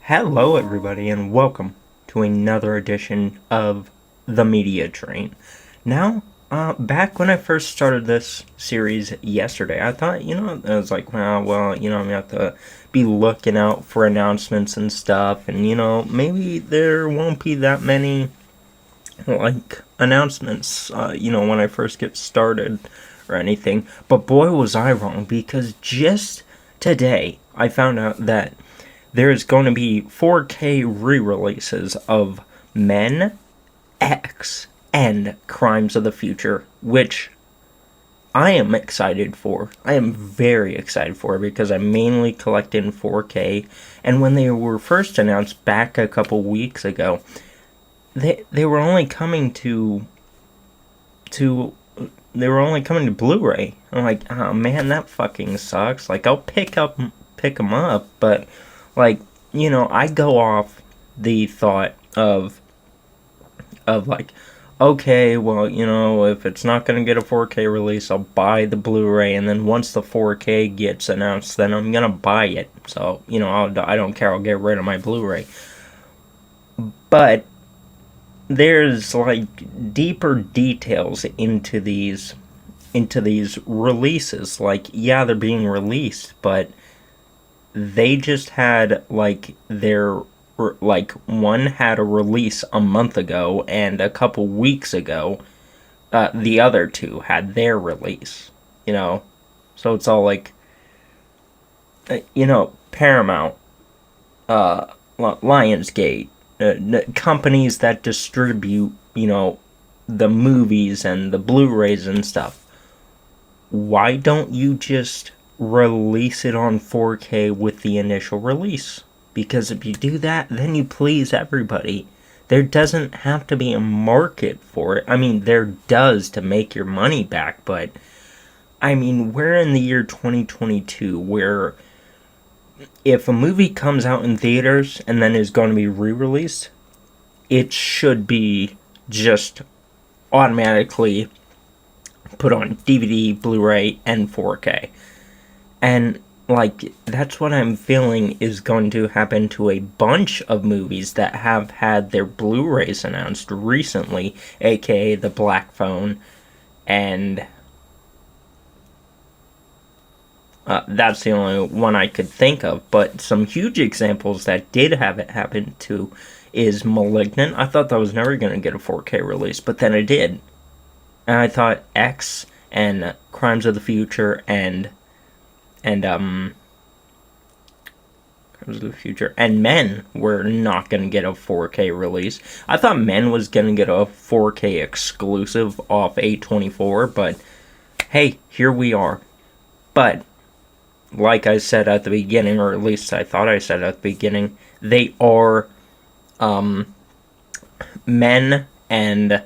Hello, everybody, and welcome to another edition of The Media Train. Now, back when I first started this series yesterday, I thought, I was like, well, I'm gonna have to be looking out for announcements and stuff, and, maybe there won't be that many, announcements, when I first get started or anything. But boy, was I wrong, because just today, I found out that there's going to be 4K re-releases of Men, X, and Crimes of the Future, which I am excited for. I am very excited for because I mainly collect in 4K, and when they were first announced back a couple weeks ago, they were only coming to they were only coming to Blu-ray. I'm like, oh man, that fucking sucks. Like, I'll pick them up, but I go off the thought of like, okay, well, if it's not going to get a 4K release, I'll buy the Blu-ray, and then once the 4K gets announced, then I'm going to buy it. So, I don't care, I'll get rid of my Blu-ray. But there's deeper details into these releases. Like, yeah, they're being released, but they just had one had a release a month ago, and a couple weeks ago the other two had their release, so it's all Paramount, Lionsgate, companies that distribute the movies and the Blu-rays and stuff. Why don't you just release it on 4K with the initial release? Because if you do that, then you please everybody. There doesn't have to be a market for it. I mean, there does to make your money back, but I mean, we're in the year 2022 where if a movie comes out in theaters and then is going to be re-released, it should be just automatically put on DVD, Blu-ray, and 4K. And that's what I'm feeling is going to happen to a bunch of movies that have had their Blu-rays announced recently, aka The Black Phone, and that's the only one I could think of. But some huge examples that did have it happen to is Malignant. I thought that was never going to get a 4K release, but then it did. And I thought X and Crimes of the Future and Crimes of the Future and Men were not going to get a 4K release. I thought Men was going to get a 4K exclusive off A24, but hey, here we are. But like I said at the beginning, or at least I thought I said at the beginning, they are Men and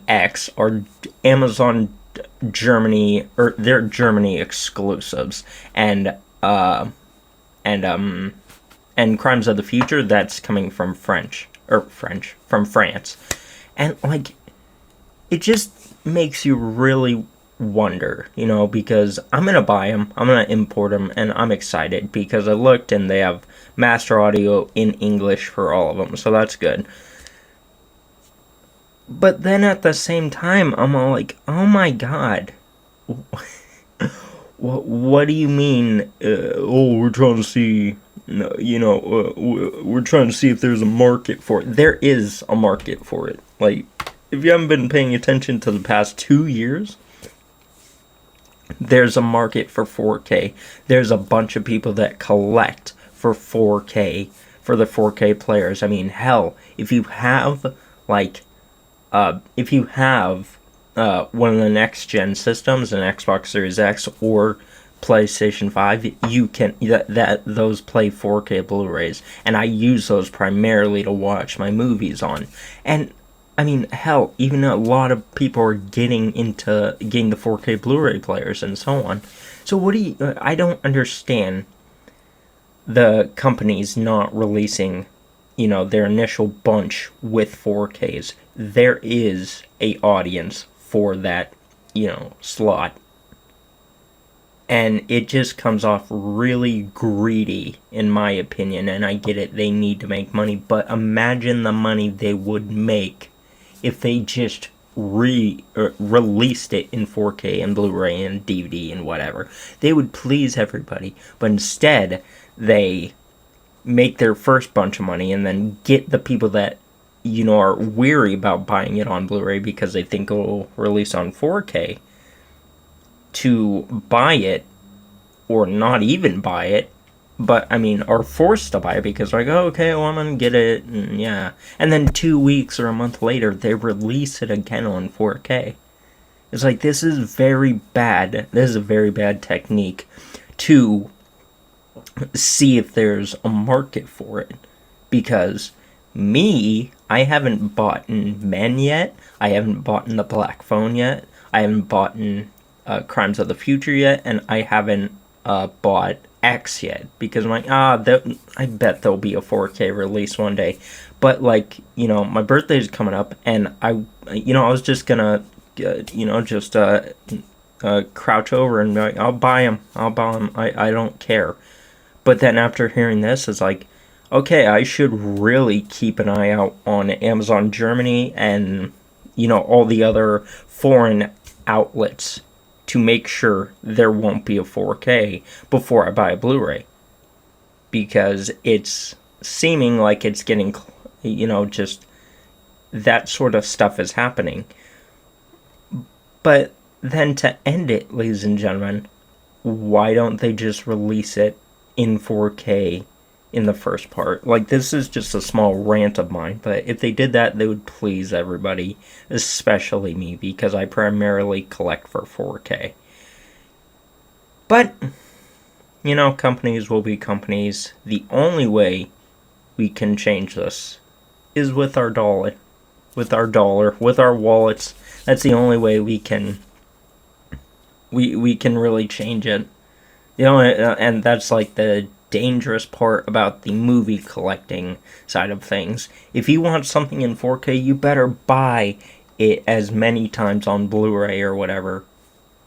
X are Amazon Germany, or they're Germany exclusives, and Crimes of the Future, that's coming from from France, and it just makes you really wonder, because I'm gonna buy them, I'm gonna import them, and I'm excited because I looked and they have master audio in English for all of them, so that's good. But then at the same time, I'm all like, oh my god, what do you mean? We're trying to see, we're trying to see if there's a market for it. There is a market for it. Like, if you haven't been paying attention to the past 2 years, there's a market for 4K. There's a bunch of people that collect for 4K, for the 4K players. I mean, hell, if you have one of the next gen systems, an Xbox Series X or PlayStation 5, you can those play 4K Blu-rays, and I use those primarily to watch my movies on. And I mean, hell, even a lot of people are getting the 4K Blu-ray players and so on. So I don't understand the companies not releasing their initial bunch with 4Ks. There is a audience for that, slot. And it just comes off really greedy, in my opinion. And I get it, they need to make money. But imagine the money they would make if they just released it in 4K and Blu-ray and DVD and whatever. They would please everybody. But instead, they make their first bunch of money and then get the people that, are weary about buying it on Blu-ray because they think it'll release on 4K to buy it, or not even buy it, but are forced to buy it because they're like, oh, okay, well, I'm gonna get it, and yeah. And then 2 weeks or a month later, they release it again on 4K. It's like, this is very bad. This is a very bad technique to see if there's a market for it. Because I haven't bought Men yet. I haven't bought The Black Phone yet. I haven't bought Crimes of the Future yet, and I haven't bought X yet, because I'm like, I bet there'll be a 4K release one day. But my birthday's coming up, and I was just gonna, crouch over and be like, I'll buy them. I don't care. But then after hearing this, it's like, okay, I should really keep an eye out on Amazon Germany and, all the other foreign outlets to make sure there won't be a 4K before I buy a Blu-ray. Because it's seeming like it's getting, just that sort of stuff is happening. But then to end it, ladies and gentlemen, why don't they just release it in 4K in the first part? This is just a small rant of mine, but if they did that, they would please everybody, especially me, because I primarily collect for 4K. But, companies will be companies. The only way we can change this is with our dollar. With our wallets. That's the only way we can really change it. And that's the dangerous part about the movie collecting side of things. If you want something in 4K, you better buy it as many times on Blu-ray or whatever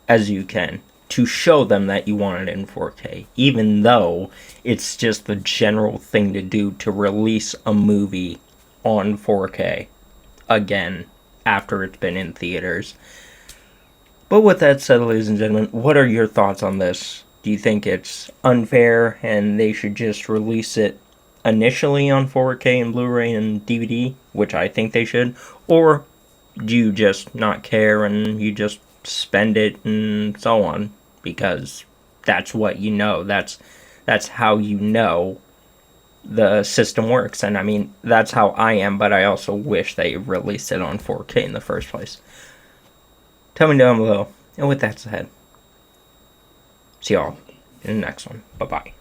as you can to show them that you want it in 4K, even though it's just the general thing to do to release a movie on 4K again after it's been in theaters. But with that said, ladies and gentlemen, what are your thoughts on this? Do you think it's unfair and they should just release it initially on 4K and Blu-ray and DVD, which I think they should? Or do you just not care and you just spend it and so on? Because that's what that's how the system works. And that's how I am, but I also wish they released it on 4K in the first place. Tell me down below. And with that said, see y'all in the next one. Bye-bye.